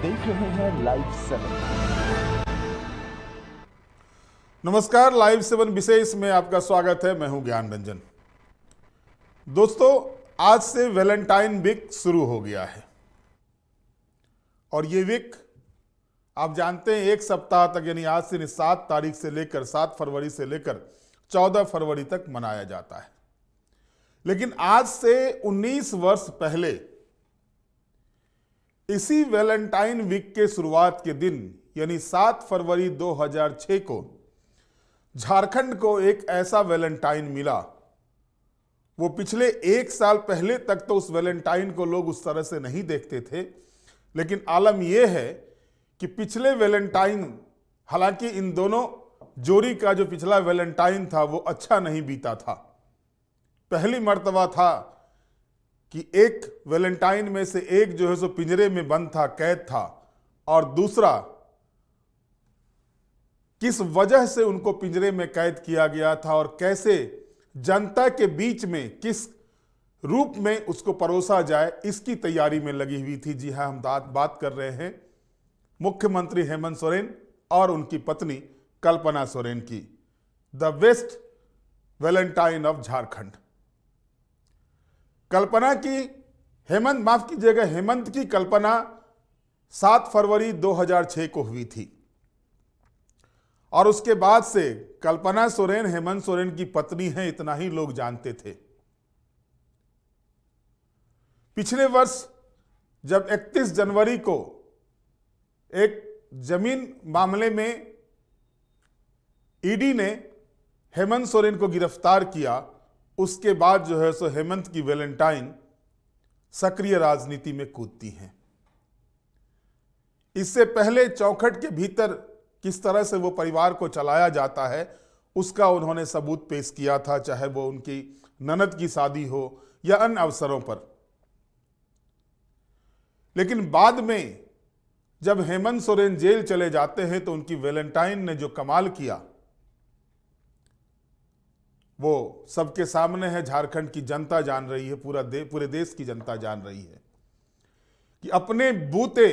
देख रहे हैं लाइव 7। नमस्कार, लाइव 7 विशेष में आपका स्वागत है। मैं हूं ज्ञान रंजन। दोस्तों, आज से वैलेंटाइन वीक शुरू हो गया है और ये वीक आप जानते हैं एक सप्ताह तक, यानी आज से 7 तारीख से लेकर 7 फरवरी से लेकर 14 फरवरी तक मनाया जाता है। लेकिन आज से 19 वर्ष पहले इसी वैलेंटाइन वीक के शुरुआत के दिन यानी 7 फरवरी 2006 को झारखंड को एक ऐसा वैलेंटाइन मिला। वो पिछले 1 साल पहले तक तो उस वैलेंटाइन को लोग उस तरह से नहीं देखते थे, लेकिन आलम यह है कि पिछले वैलेंटाइन, हालांकि इन दोनों जोड़ी का जो पिछला वैलेंटाइन था वो अच्छा नहीं बीता था। पहली मर्तबा था कि एक वैलेंटाइन में से एक जो है सो पिंजरे में बंद था, कैद था, और दूसरा किस वजह से उनको पिंजरे में कैद किया गया था और कैसे जनता के बीच में किस रूप में उसको परोसा जाए, इसकी तैयारी में लगी हुई थी। जी हां, हम बात कर रहे हैं मुख्यमंत्री हेमंत सोरेन और उनकी पत्नी कल्पना सोरेन की। The best valentine of Jharkhand. Kalpana की हेमंत की कल्पना 7 फरवरी 2006 को हुई थी और उसके बाद से कल्पना सोरेन हेमंत सोरेन की पत्नी है, इतना ही लोग जानते थे। पिछले वर्ष जब 31 जनवरी को एक जमीन मामले में ईडी ने हेमंत सोरेन को गिरफ्तार किया, उसके बाद जो है सो हेमंत की वैलेंटाइन सक्रिय राजनीति में कूदती हैं। इससे पहले चौखट के भीतर किस तरह से वो परिवार को चलाया जाता है उसका उन्होंने सबूत पेश किया था, चाहे वो उनकी ननद की शादी हो या अन्य अवसरों पर। लेकिन बाद में जब हेमंत सोरेन जेल चले जाते हैं तो उनकी वैलेंटाइन ने जो कमाल किया वो सबके सामने है। झारखंड की जनता जान रही है, पूरे देश की जनता जान रही है कि अपने बूते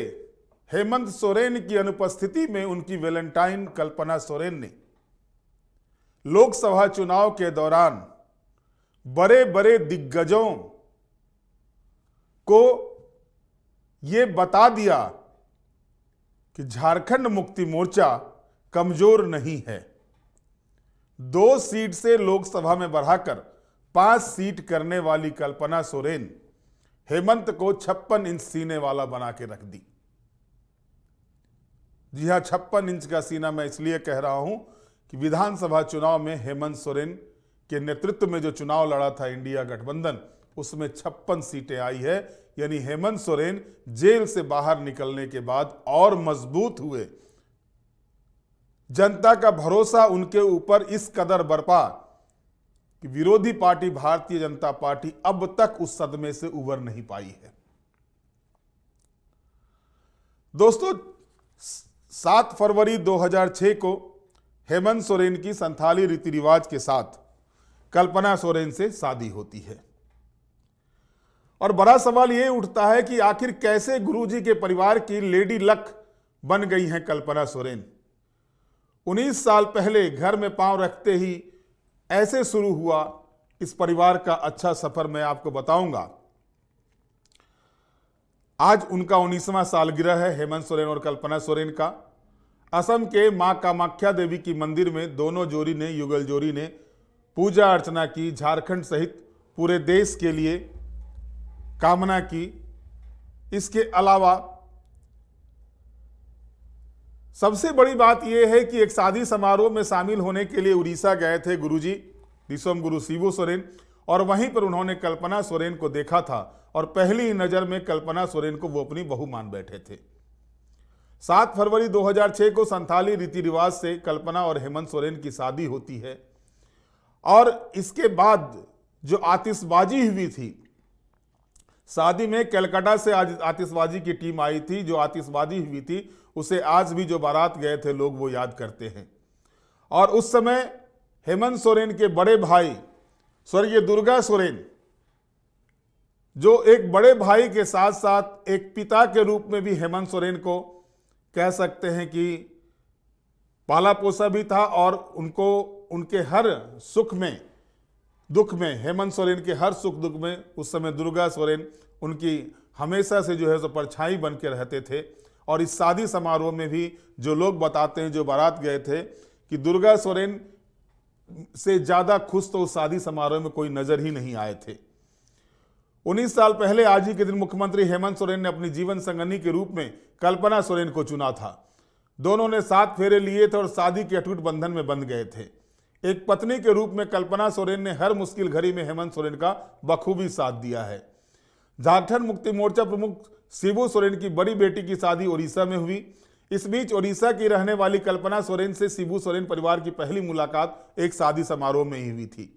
हेमंत सोरेन की अनुपस्थिति में उनकी वैलेंटाइन कल्पना सोरेन ने लोकसभा चुनाव के दौरान बड़े बड़े दिग्गजों को यह बता दिया कि झारखंड मुक्ति मोर्चा कमजोर नहीं है। 2 सीट से लोकसभा में बढ़ाकर 5 सीट करने वाली कल्पना सोरेन हेमंत को 56 इंच सीने वाला बना के रख दी। जी हां, 56 इंच का सीना मैं इसलिए कह रहा हूं कि विधानसभा चुनाव में हेमंत सोरेन के नेतृत्व में जो चुनाव लड़ा था इंडिया गठबंधन, उसमें 56 सीटें आई है। यानी हेमंत सोरेन जेल से बाहर निकलने के बाद और मजबूत हुए। जनता का भरोसा उनके ऊपर इस कदर बरपा कि विरोधी पार्टी भारतीय जनता पार्टी अब तक उस सदमे से उबर नहीं पाई है। दोस्तों, 7 फरवरी 2006 को हेमंत सोरेन की संथाली रीति रिवाज के साथ कल्पना सोरेन से शादी होती है और बड़ा सवाल यह उठता है कि आखिर कैसे गुरुजी के परिवार की लेडी लक बन गई हैं कल्पना सोरेन। 19 साल पहले घर में पांव रखते ही ऐसे शुरू हुआ इस परिवार का अच्छा सफर। मैं आपको बताऊंगा, आज उनका 19वां सालगिरह है हेमंत सोरेन और कल्पना सोरेन का। असम के मां कामाख्या देवी की मंदिर में दोनों युगल जोड़ी ने पूजा अर्चना की, झारखंड सहित पूरे देश के लिए कामना की। इसके अलावा सबसे बड़ी बात यह है कि एक शादी समारोह में शामिल होने के लिए उड़ीसा गए थे गुरुजी विश्वम गुरु शिबू सोरेन और वहीं पर उन्होंने कल्पना सोरेन को देखा था और पहली ही नजर में कल्पना सोरेन को वो अपनी बहू मान बैठे थे। 7 फरवरी 2006 को संथाली रीति रिवाज से कल्पना और हेमंत सोरेन की शादी होती है और इसके बाद जो आतिशबाजी हुई थी, शादी में कलकत्ता से आज आतिशबाजी की टीम आई थी। जो आतिशबाजी हुई थी उसे आज भी जो बारात गए थे लोग वो याद करते हैं। और उस समय हेमंत सोरेन के बड़े भाई स्वर्गीय दुर्गा सोरेन जो एक बड़े भाई के साथ साथ एक पिता के रूप में भी हेमंत सोरेन को कह सकते हैं कि पाला पोसा भी था, और उनको उनके हर सुख में दुख में, हेमंत सोरेन के हर सुख दुख में उस समय दुर्गा सोरेन उनकी हमेशा से जो है सो परछाई बन के रहते थे। और इस शादी समारोह में भी जो लोग बताते हैं, जो बारात गए थे, कि दुर्गा सोरेन से ज़्यादा खुश तो उस शादी समारोह में कोई नजर ही नहीं आए थे। 19 साल पहले आज ही के दिन मुख्यमंत्री हेमंत सोरेन ने अपनी जीवन संगनी के रूप में कल्पना सोरेन को चुना था। दोनों ने 7 फेरे लिए थे और शादी के अटूट बंधन में बंध गए थे। एक पत्नी के रूप में कल्पना सोरेन ने हर मुश्किल घड़ी में हेमंत सोरेन का बखूबी साथ दिया है। झारखंड मुक्ति मोर्चा प्रमुख शिबू सोरेन की बड़ी बेटी की शादी ओडिशा में हुई। इस बीच ओडिशा की रहने वाली कल्पना सोरेन से शिबू सोरेन परिवार की पहली मुलाकात एक शादी समारोह में ही हुई थी।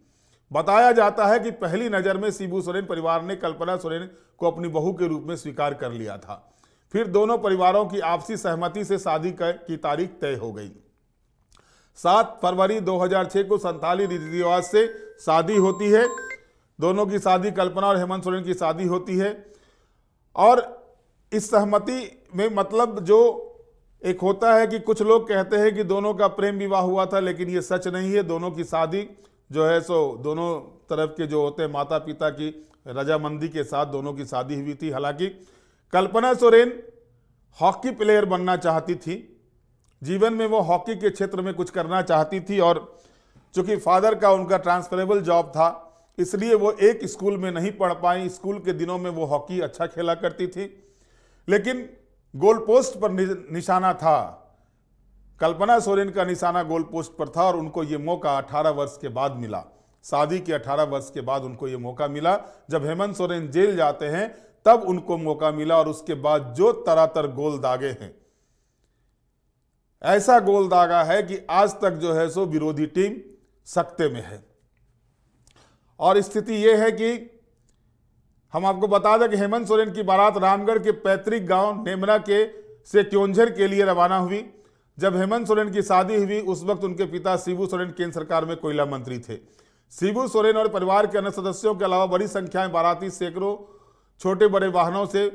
बताया जाता है कि पहली नजर में शिबू सोरेन परिवार ने कल्पना सोरेन को अपनी बहू के रूप में स्वीकार कर लिया था। फिर दोनों परिवारों की आपसी सहमति से शादी की तारीख तय हो गई। 7 फरवरी 2006 को संताली रीति रिवाज से शादी होती है। दोनों की शादी, कल्पना और हेमंत सोरेन की शादी होती है। और इस सहमति में मतलब जो एक होता है कि कुछ लोग कहते हैं कि दोनों का प्रेम विवाह हुआ था, लेकिन ये सच नहीं है। दोनों की शादी जो है सो दोनों तरफ के जो होते हैं माता पिता की रजामंदी के साथ दोनों की शादी हुई थी। हालांकि कल्पना सोरेन हॉकी प्लेयर बनना चाहती थी। जीवन में वो हॉकी के क्षेत्र में कुछ करना चाहती थी, और चूंकि फादर का उनका ट्रांसफरेबल जॉब था, इसलिए वो एक स्कूल में नहीं पढ़ पाई। स्कूल के दिनों में वो हॉकी अच्छा खेला करती थी, लेकिन गोल पोस्ट पर निशाना था। कल्पना सोरेन का निशाना गोल पोस्ट पर था, और उनको ये मौका 18 वर्ष के बाद मिला। शादी के 18 वर्ष के बाद उनको ये मौका मिला। जब हेमंत सोरेन जेल जाते हैं तब उनको मौका मिला, और उसके बाद जो तरातर गोल दागे हैं, ऐसा गोल दागा है कि आज तक जो है सो विरोधी टीम सकते में है। और स्थिति यह है कि हम आपको बता दें कि हेमंत सोरेन की बारात रामगढ़ के पैतृक गांव नेमरा के से क्योंझर के लिए रवाना हुई। जब हेमंत सोरेन की शादी हुई उस वक्त उनके पिता शिबू सोरेन केंद्र सरकार में कोयला मंत्री थे। शिबू सोरेन और परिवार के अन्य सदस्यों के अलावा बड़ी संख्या में बाराती सैकड़ों छोटे बड़े वाहनों से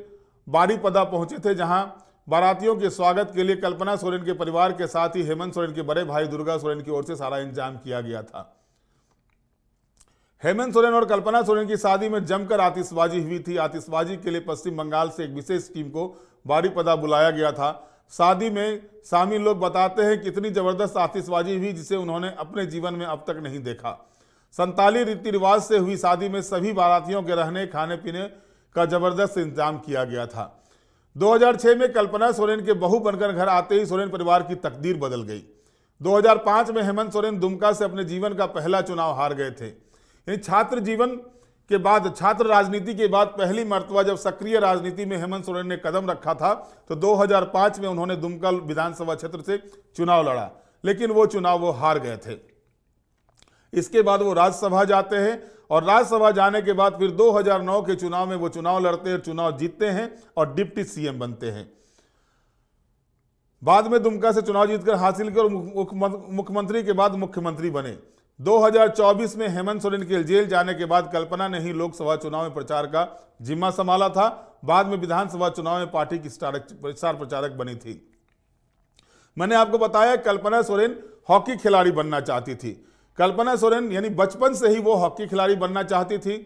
बारीपदा पहुंचे थे, जहां बारातियों के स्वागत के लिए कल्पना सोरेन के परिवार के साथ ही हेमंत सोरेन के बड़े भाई दुर्गा सोरेन की ओर से सारा इंतजाम किया गया था। हेमंत सोरेन और कल्पना सोरेन की शादी में जमकर आतिशबाजी हुई थी। आतिशबाजी के लिए पश्चिम बंगाल से एक विशेष टीम को बारीपदा बुलाया गया था। शादी में शामिल लोग बताते हैं कि इतनी जबरदस्त आतिशबाजी हुई जिसे उन्होंने अपने जीवन में अब तक नहीं देखा। संताली रीति रिवाज से हुई शादी में सभी बारातियों के रहने खाने पीने का जबरदस्त इंतजाम किया गया था। 2006 में कल्पना सोरेन के बहू बनकर घर आते ही सोरेन परिवार की तकदीर बदल गई। 2005 में हेमंत सोरेन दुमका से अपने जीवन का पहला चुनाव हार गए थे। छात्र जीवन के बाद, छात्र राजनीति के बाद पहली मर्तबा जब सक्रिय राजनीति में हेमंत सोरेन ने कदम रखा था तो 2005 में उन्होंने दुमका विधानसभा क्षेत्र से चुनाव लड़ा, लेकिन वो चुनाव वो हार गए थे। इसके बाद वो राज्यसभा जाते हैं, और राज्यसभा जाने के बाद फिर 2009 के चुनाव में वो चुनाव लड़ते हैं, चुनाव जीतते हैं और डिप्टी सीएम बनते हैं। बाद में दुमका से चुनाव जीतकर हासिल कर मुख्यमंत्री के बाद मुख्यमंत्री बने। 2024 में हेमंत सोरेन के जेल जाने के बाद कल्पना ने ही लोकसभा चुनाव में प्रचार का जिम्मा संभाला था। बाद में विधानसभा चुनाव में पार्टी की स्टार प्रचारक बनी थी। मैंने आपको बताया कल्पना सोरेन हॉकी खिलाड़ी बनना चाहती थी। कल्पना सोरेन यानी बचपन से ही वो हॉकी खिलाड़ी बनना चाहती थी।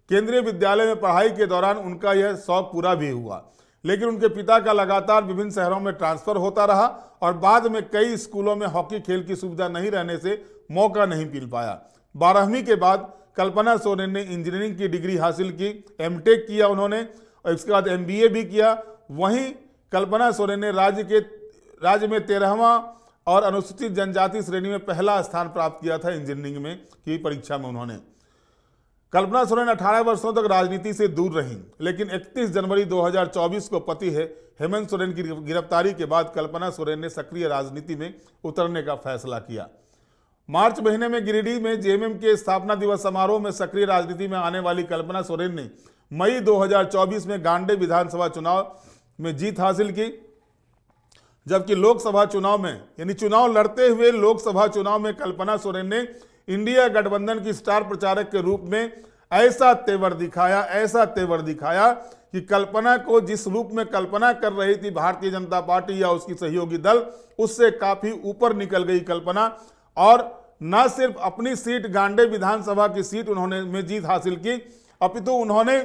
केंद्रीय विद्यालय में पढ़ाई के दौरान उनका यह शौक पूरा भी हुआ, लेकिन उनके पिता का लगातार विभिन्न शहरों में ट्रांसफर होता रहा और बाद में कई स्कूलों में हॉकी खेल की सुविधा नहीं रहने से मौका नहीं मिल पाया। 12वीं के बाद कल्पना सोरेन ने इंजीनियरिंग की डिग्री हासिल की, एमटेक किया उन्होंने, और इसके बाद एमबीए भी किया। वहीं कल्पना सोरेन ने राज्य में 13वां और अनुसूचित जनजाति श्रेणी में पहला स्थान प्राप्त किया था इंजीनियरिंग में की परीक्षा में उन्होंने। कल्पना सोरेन 18 वर्षों तक राजनीति से दूर रहीं, लेकिन 31 जनवरी 2024 को पति है हेमंत सोरेन की गिरफ्तारी के बाद कल्पना सोरेन ने सक्रिय राजनीति में उतरने का फैसला किया। मार्च महीने में गिरिडीह में जेएमएम के स्थापना दिवस समारोह में सक्रिय राजनीति में आने वाली कल्पना सोरेन ने मई 2024 में गांडे विधानसभा चुनाव में जीत हासिल की, जबकि लोकसभा चुनाव में यानी चुनाव लड़ते हुए लोकसभा चुनाव में कल्पना सोरेन ने इंडिया गठबंधन की स्टार प्रचारक के रूप में ऐसा तेवर दिखाया कि कल्पना को जिस रूप में कल्पना कर रही थी भारतीय जनता पार्टी या उसकी सहयोगी दल, उससे काफी ऊपर निकल गई कल्पना। और न सिर्फ अपनी सीट गांडे विधानसभा की सीट उन्होंने में जीत हासिल की, अपितु उन्होंने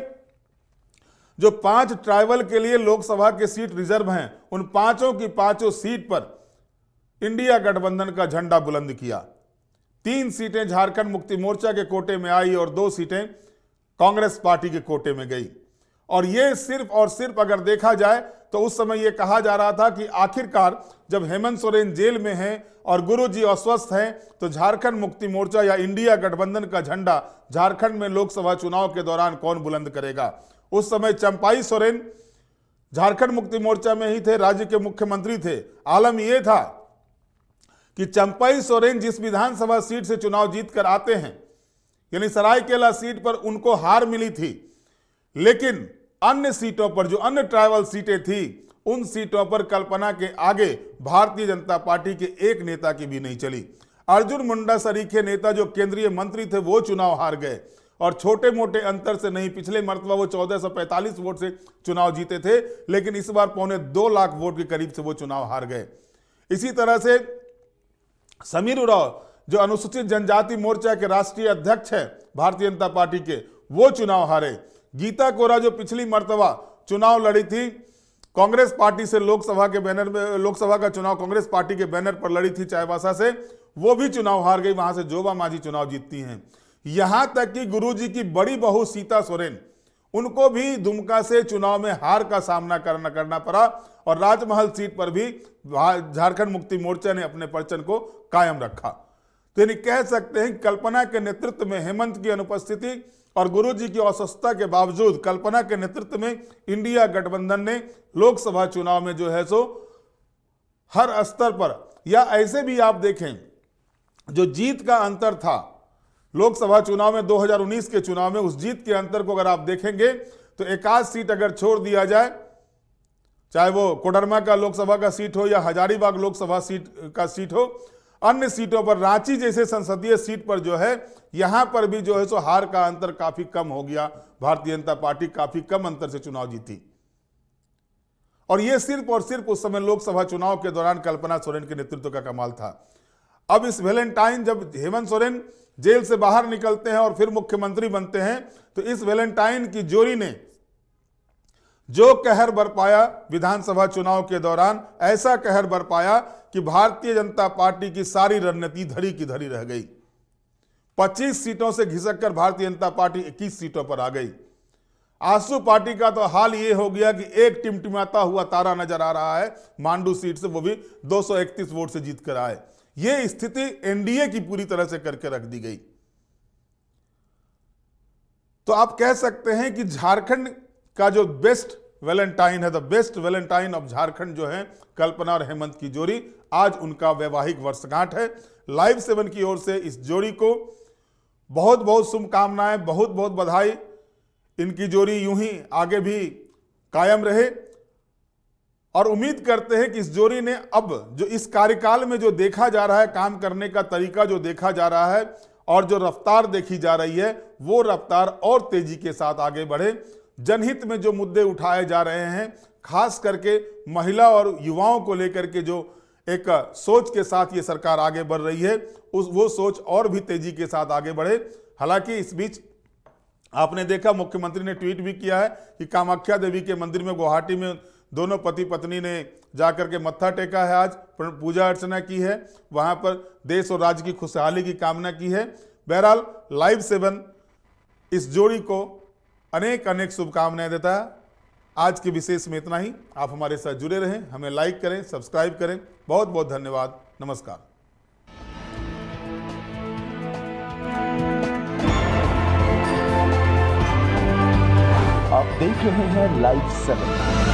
जो 5 ट्राइबल के लिए लोकसभा की सीट रिजर्व हैं, उन पांचों की पांचों सीट पर इंडिया गठबंधन का झंडा बुलंद किया। 3 सीटें झारखंड मुक्ति मोर्चा के कोटे में आई और 2 सीटें कांग्रेस पार्टी के कोटे में गई। और ये सिर्फ और सिर्फ अगर देखा जाए तो उस समय यह कहा जा रहा था कि आखिरकार जब हेमंत सोरेन जेल में हैं और गुरुजी अस्वस्थ हैं तो झारखंड मुक्ति मोर्चा या इंडिया गठबंधन का झंडा झारखंड में लोकसभा चुनाव के दौरान कौन बुलंद करेगा। उस समय चंपाई सोरेन झारखंड मुक्ति मोर्चा में ही थे, राज्य के मुख्यमंत्री थे। आलम यह था कि चंपाई सोरेन जिस विधानसभा सीट से चुनाव जीतकर आते हैं, यानी सरायकेला सीट पर उनको हार मिली थी, लेकिन अन्य सीटों पर जो अन्य ट्राइबल सीटें थी, उन सीटों पर कल्पना के आगे भारतीय जनता पार्टी के एक नेता की भी नहीं चली। अर्जुन मुंडा सरीखे नेता जो केंद्रीय मंत्री थे वो चुनाव हार गए और छोटे मोटे अंतर से नहीं, पिछले मर्तबा वो 1445 वोट से चुनाव जीते थे, लेकिन इस बार 2.25 लाख वोट के करीब से वो चुनाव हार गए। इसी तरह से समीर उरांव जो अनुसूचित जनजाति मोर्चा के राष्ट्रीय अध्यक्ष है भारतीय जनता पार्टी के, वो चुनाव हारे। गीता कोरा जो पिछली मर्तबा चुनाव लड़ी थी कांग्रेस पार्टी से, लोकसभा के बैनर में, लोकसभा का चुनाव कांग्रेस पार्टी के बैनर पर लड़ी थी चाईबासा से, वो भी चुनाव हार गई। वहां से जोबा मांझी चुनाव जीतती हैं। यहां तक कि गुरुजी की बड़ी बहू सीता सोरेन, उनको भी दुमका से चुनाव में हार का सामना करना पड़ा और राजमहल सीट पर भी झारखंड मुक्ति मोर्चा ने अपने परचम को कायम रखा। तो यानी कह सकते हैं कल्पना के नेतृत्व में हेमंत की अनुपस्थिति और गुरुजी की अस्वस्थता के बावजूद कल्पना के नेतृत्व में इंडिया गठबंधन ने लोकसभा चुनाव में जो है सो हर स्तर पर, या ऐसे भी आप देखें जो जीत का अंतर था लोकसभा चुनाव में 2019 के चुनाव में, उस जीत के अंतर को अगर आप देखेंगे तो एक आध सीट अगर छोड़ दिया जाए, चाहे वो कोडरमा का लोकसभा का सीट हो या हजारीबाग लोकसभा सीट हो, अन्य सीटों पर रांची जैसे संसदीय सीट पर जो है, यहां पर भी जो है सो हार का अंतर काफी कम हो गया। भारतीय जनता पार्टी काफी कम अंतर से चुनाव जीती और यह सिर्फ और सिर्फ उस समय लोकसभा चुनाव के दौरान कल्पना सोरेन के नेतृत्व का कमाल था। अब इस वैलेंटाइन जब हेमंत सोरेन जेल से बाहर निकलते हैं और फिर मुख्यमंत्री बनते हैं, तो इस वैलेंटाइन की जोड़ी ने जो कहर बरपाया विधानसभा चुनाव के दौरान, ऐसा कहर बरपाया कि भारतीय जनता पार्टी की सारी रणनीति धरी की धरी रह गई। 25 सीटों से घिसक कर भारतीय जनता पार्टी 21 सीटों पर आ गई। आसू पार्टी का तो हाल ये हो गया कि एक टिमटिमाता हुआ तारा नजर आ रहा है मांडू सीट से, वो भी 231 वोट से जीतकर आए। ये स्थिति एनडीए की पूरी तरह से करके रख दी गई। तो आप कह सकते हैं कि झारखंड का जो बेस्ट वैलेंटाइन है, the best valentine of Jharkhand जो है कल्पना और हेमंत की जोड़ी, आज उनका वैवाहिक वर्षगांठ है। लाइव 7 की ओर से इस जोड़ी को बहुत बहुत शुभकामनाएं, बहुत बहुत बधाई। इनकी जोड़ी यूं ही आगे भी कायम रहे और उम्मीद करते हैं कि इस जोड़ी ने अब जो इस कार्यकाल में जो देखा जा रहा है, काम करने का तरीका जो देखा जा रहा है और जो रफ्तार देखी जा रही है, वो रफ्तार और तेजी के साथ आगे बढ़े। जनहित में जो मुद्दे उठाए जा रहे हैं, खास करके महिला और युवाओं को लेकर के जो एक सोच के साथ ये सरकार आगे बढ़ रही है, वो सोच और भी तेजी के साथ आगे बढ़े। हालांकि इस बीच आपने देखा मुख्यमंत्री ने ट्वीट भी किया है कि कामाख्या देवी के मंदिर में गुवाहाटी में दोनों पति पत्नी ने जाकर के मत्था टेका है, आज पूजा अर्चना की है, वहां पर देश और राज्य की खुशहाली की कामना की है। बहरहाल लाइव 7 इस जोड़ी को अनेक अनेक शुभकामनाएं देता है। आज के विशेष में इतना ही। आप हमारे साथ जुड़े रहें, हमें लाइक करें, सब्सक्राइब करें। बहुत बहुत धन्यवाद। नमस्कार। आप देख रहे हैं लाइव 7।